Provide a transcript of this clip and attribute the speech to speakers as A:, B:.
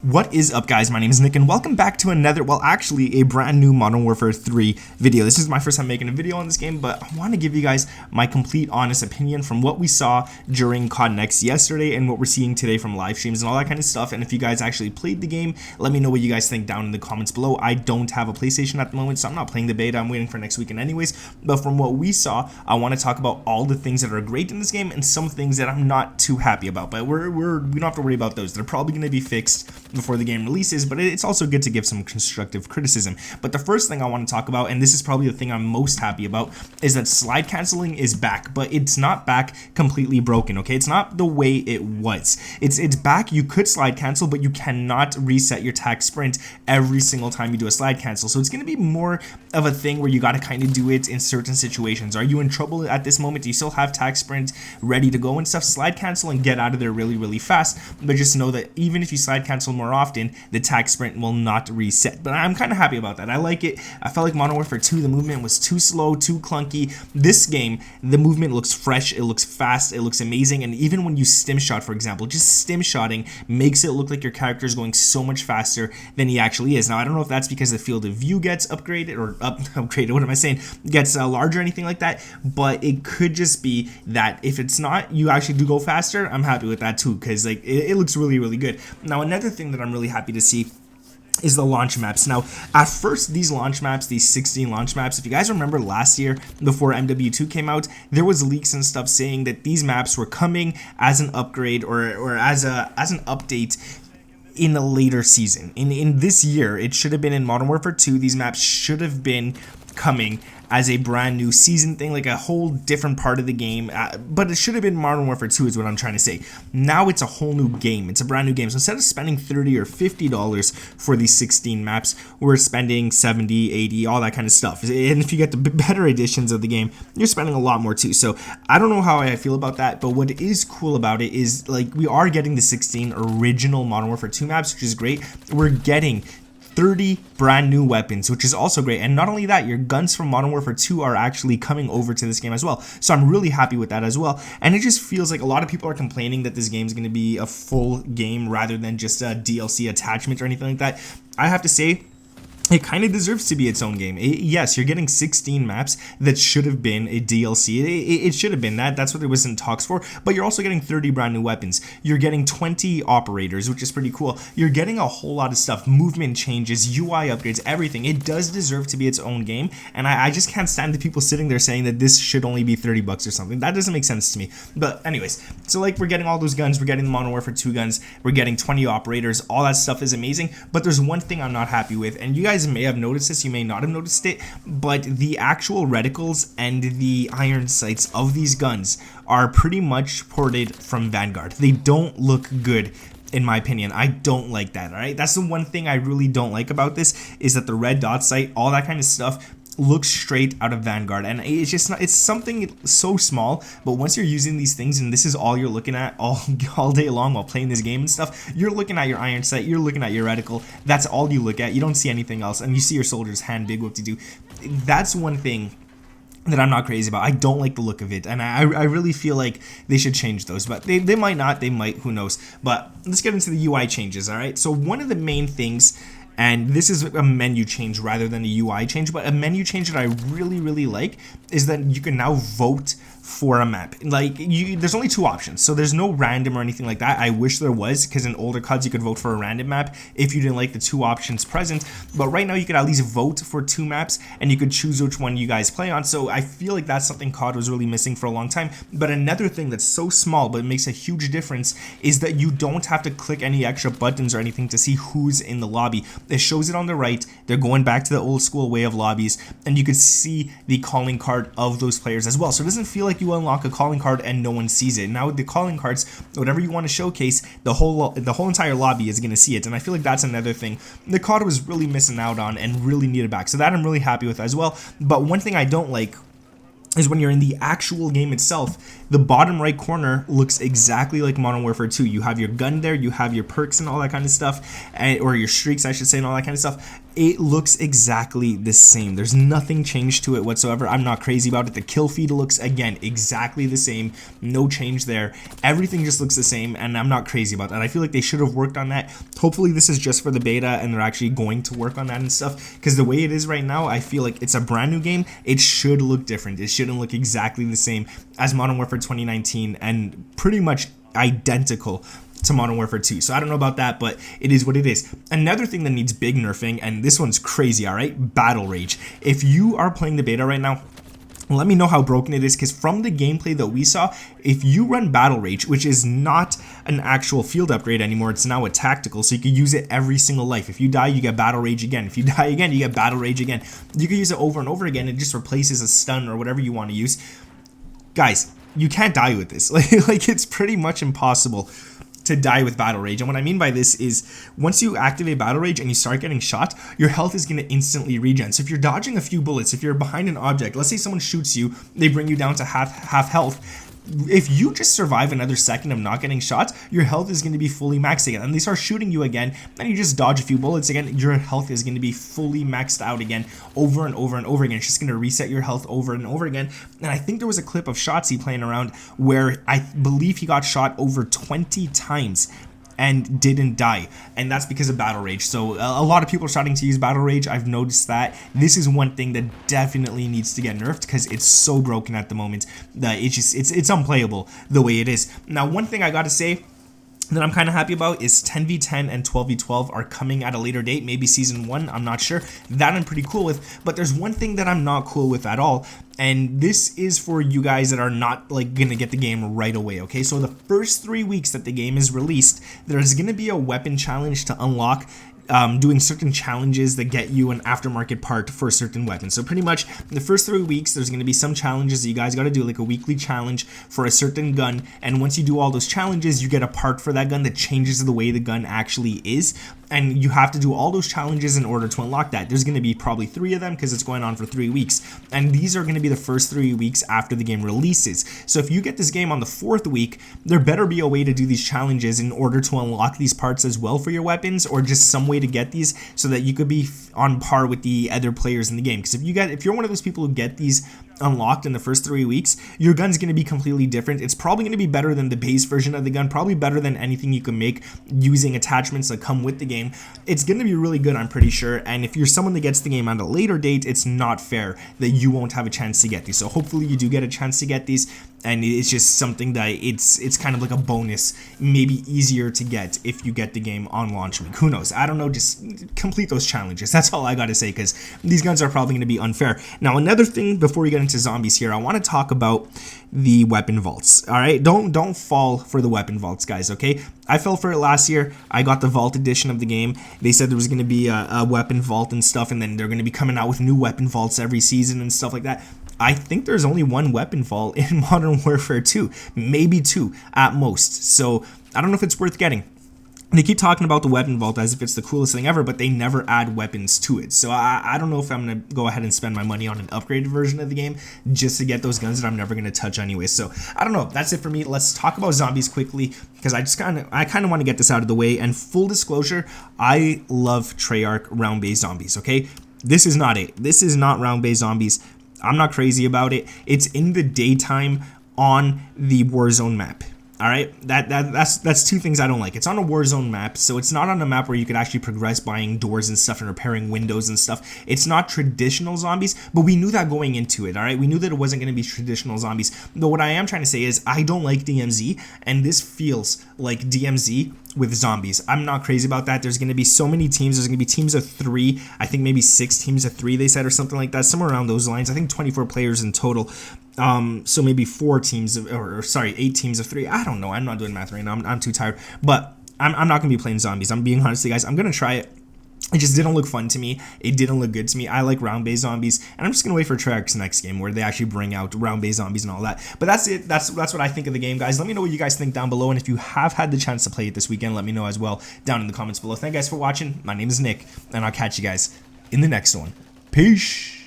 A: What is up, guys? My name is Nick and welcome back to another, well, actually a brand new Modern Warfare 3 video. This is my first time making a video on this game, but I want to give you guys my complete honest opinion from what we saw during COD Next yesterday and what we're seeing today from live streams and all that kind of stuff. And if you guys actually played the game, let me know what you guys think down in the comments below. I don't have a PlayStation at the moment, so I'm not playing the beta. I'm waiting for next weekend anyways. But from what we saw, I want to talk about all the things that are great in this game and some things that I'm not too happy about. But we don't have to worry about those. They're probably going to be fixed before the game releases, but it's also good to give some constructive criticism. But the first thing I want to talk about, and this is probably the thing I'm most happy about, is that slide canceling is back, but it's not back completely broken, okay? It's not the way it was. It's back. You could slide cancel, but you cannot reset your tag sprint every single time you do a slide cancel. So it's going to be more of a thing where you got to kind of do it in certain situations. Are you in trouble at this moment? Do you still have tag sprint ready to go and stuff? Slide cancel and get out of there really, really fast. But just know that even if you slide cancel more often, the tag sprint will not reset. But I'm kind of happy about that. I like it. I felt like Modern Warfare 2, the movement was too slow, too clunky. This game, the movement looks fresh, it looks fast, it looks amazing, and even when you stim shot, for example, just stim shotting makes it look like your character is going so much faster than he actually is. Now, I don't know if that's because the field of view gets upgraded or upgraded, what am I saying, gets larger or anything like that, but it could just be that if it's not, you actually do go faster. I'm happy with that too, because like it looks really, really good. Now, another thing that I'm really happy to see is the launch maps. Now, at first, these launch maps, these 16 launch maps, if you guys remember last year before MW2 came out, there was leaks and stuff saying that these maps were coming as an upgrade or as an update in a later season. In this year, it should have been in Modern Warfare 2. These maps should have been coming as a brand new season thing, like a whole different part of the game, but it should have been Modern Warfare 2 is what I'm trying to say. Now it's a whole new game. It's a brand new game. So instead of spending $30 or $50 for these 16 maps, we're spending 70, 80, all that kind of stuff. And if you get the better editions of the game, you're spending a lot more too. So I don't know how I feel about that, but what is cool about it is like we are getting the 16 original Modern Warfare 2 maps, which is great. We're getting 30 brand new weapons, which is also great. And not only that, your guns from Modern Warfare 2 are actually coming over to this game as well. So I'm really happy with that as well. And it just feels like a lot of people are complaining that this game is going to be a full game rather than just a DLC attachment or anything like that. I have to say, it kind of deserves to be its own game. Yes, you're getting 16 maps that should have been a DLC. It should have been that. That's what it was in talks for. But you're also getting 30 brand new weapons. You're getting 20 operators, which is pretty cool. You're getting a whole lot of stuff. Movement changes, UI upgrades, everything. It does deserve to be its own game. And I just can't stand the people sitting there saying that this should only be $30 or something. That doesn't make sense to me. But anyways, so like we're getting all those guns. We're getting the Modern Warfare 2 guns. We're getting 20 operators. All that stuff is amazing. But there's one thing I'm not happy with. And you guys may have noticed this, you may not have noticed it, but the actual reticles and the iron sights of these guns are pretty much ported from Vanguard. They don't look good, in my opinion. I don't like that, all right? That's the one thing I really don't like about this, is that the red dot sight, all that kind of stuff, looks straight out of Vanguard, and it's just not, it's something so small, but once you're using these things and this is all you're looking at all day long while playing this game and stuff, you're looking at your iron sight, you're looking at your reticle, that's all you look at. You don't see anything else, and you see your soldiers hand big whoop-de-doo. That's one thing that I'm not crazy about. I don't like the look of it, and I really feel like they should change those, but they might not, they might, who knows. But let's get into the UI changes, all right? So one of the main things, and this is a menu change rather than a UI change, but a menu change that I really, really like is that you can now vote for a map. Like, there's only two options, so there's no random or anything like that. I wish there was, because in older CODs you could vote for a random map if you didn't like the two options present, but right now you could at least vote for two maps and you could choose which one you guys play on. So I feel like that's something COD was really missing for a long time. But another thing that's so small but it makes a huge difference is that you don't have to click any extra buttons or anything to see who's in the lobby. It shows it on the right. They're going back to the old school way of lobbies, and you could see the calling card of those players as well. So it doesn't feel like you unlock a calling card and no one sees it. Now with the calling cards, whatever you want to showcase, the whole entire lobby is going to see it, and I feel like that's another thing the COD was really missing out on and really needed back. So that I'm really happy with as well. But one thing I don't like is when you're in the actual game itself, the bottom right corner looks exactly like Modern Warfare 2. You have your gun there, you have your perks and all that kind of stuff, or your streaks, I should say, and all that kind of stuff. It looks exactly the same. There's nothing changed to it whatsoever. I'm not crazy about it. The kill feed looks, again, exactly the same. No change there. Everything just looks the same, and I'm not crazy about that. I feel like they should have worked on that. Hopefully this is just for the beta and they're actually going to work on that and stuff, because the way it is right now, I feel like it's a brand new game. It should look different. It shouldn't look exactly the same as Modern Warfare 2019 and pretty much identical to Modern Warfare 2. So I don't know about that, but it is what it is. Another thing that needs big nerfing, and this one's crazy, all right? Battle Rage. If you are playing the beta right now, let me know how broken it is, because from the gameplay that we saw, if you run Battle Rage, which is not an actual field upgrade anymore, it's now a tactical, so you can use it every single life. If you die, you get Battle Rage again. If you die again, you get Battle Rage again. You can use it over and over again. It just replaces a stun or whatever you want to use. Guys, you can't die with this. Like it's pretty much impossible to die with Battle Rage. And what I mean by this is, once you activate Battle Rage and you start getting shot, your health is going to instantly regen. So if you're dodging a few bullets, if you're behind an object, let's say someone shoots you, they bring you down to half health. If you just survive another second of not getting shot, your health is going to be fully maxed again. And they start shooting you again, and you just dodge a few bullets again, your health is going to be fully maxed out again, over and over and over again. It's just going to reset your health over and over again. And I think there was a clip of Shotzzy playing around where I believe he got shot over 20 times and didn't die, and that's because of Battle Rage. So a lot of people are starting to use Battle Rage. I've noticed that. This is one thing that definitely needs to get nerfed, because it's so broken at the moment that it's unplayable the way it is. Now, one thing I gotta say that I'm kind of happy about is 10v10 and 12v12 are coming at a later date, maybe season 1, I'm not sure. That I'm pretty cool with, but there's one thing that I'm not cool with at all, and this is for you guys that are not like gonna get the game right away, okay? So the first 3 weeks that the game is released, there's gonna be a weapon challenge to unlock, doing certain challenges that get you an aftermarket part for a certain weapon. So pretty much the first 3 weeks, there's going to be some challenges that you guys got to do, like a weekly challenge for a certain gun. And once you do all those challenges, you get a part for that gun that changes the way the gun actually is. And you have to do all those challenges in order to unlock that. There's going to be probably 3 of them, because it's going on for 3 weeks. And these are going to be the first 3 weeks after the game releases. So if you get this game on the 4th week, there better be a way to do these challenges in order to unlock these parts as well for your weapons, or just some way to get these so that you could be on par with the other players in the game. Because if you're one of those people who get these unlocked in the first 3 weeks, your gun's going to be completely different. It's probably going to be better than the base version of the gun, probably better than anything you can make using attachments that come with the game. It's going to be really good, I'm pretty sure. And if you're someone that gets the game at a later date, it's not fair that you won't have a chance to get these. So hopefully you do get a chance to get these, and it's just something that it's kind of like a bonus, maybe easier to get if you get the game on launch week. Who knows? I don't know, just complete those challenges. That's all I gotta say, because these guns are probably going to be unfair. Now, another thing before we get into zombies here, I want to talk about the weapon vaults. All right, don't fall for the weapon vaults, guys, okay? I fell for it last year. I got the vault edition of the game. They said there was going to be a weapon vault and stuff, and then they're going to be coming out with new weapon vaults every season and stuff like that. I think there's only one weapon vault in Modern Warfare 2, maybe 2 at most. So I don't know if it's worth getting. They keep talking about the weapon vault as if it's the coolest thing ever, but they never add weapons to it. So I don't know if I'm going to go ahead and spend my money on an upgraded version of the game just to get those guns that I'm never going to touch anyway. So I don't know. That's it for me. Let's talk about zombies quickly, because I kind of want to get this out of the way. And full disclosure, I love Treyarch round-based zombies, okay? This is not it. This is not round-based zombies. I'm not crazy about it. It's in the daytime on the Warzone map. All right, that's 2 things I don't like. It's on a Warzone map, so it's not on a map where you could actually progress buying doors and stuff and repairing windows and stuff. It's not traditional zombies, but we knew that going into it, all right? We knew that it wasn't going to be traditional zombies. But what I am trying to say is I don't like DMZ, and this feels like DMZ with zombies. I'm not crazy about that. There's going to be so many teams. There's going to be teams of 3. I think maybe 6 teams of 3, they said, or something like that, somewhere around those lines. I think 24 players in total. So maybe 4 teams of, or sorry, 8 teams of 3. I don't know. I'm not doing math right now. I'm too tired. But I'm not going to be playing zombies. I'm being honest with you guys. I'm going to try it. It just didn't look fun to me. It didn't look good to me. I like round-based zombies, and I'm just going to wait for Treyarch's next game where they actually bring out round-based zombies and all that. But that's it. That's what I think of the game, guys. Let me know what you guys think down below, and if you have had the chance to play it this weekend, let me know as well down in the comments below. Thank you guys for watching. My name is Nick, and I'll catch you guys in the next one. Peace.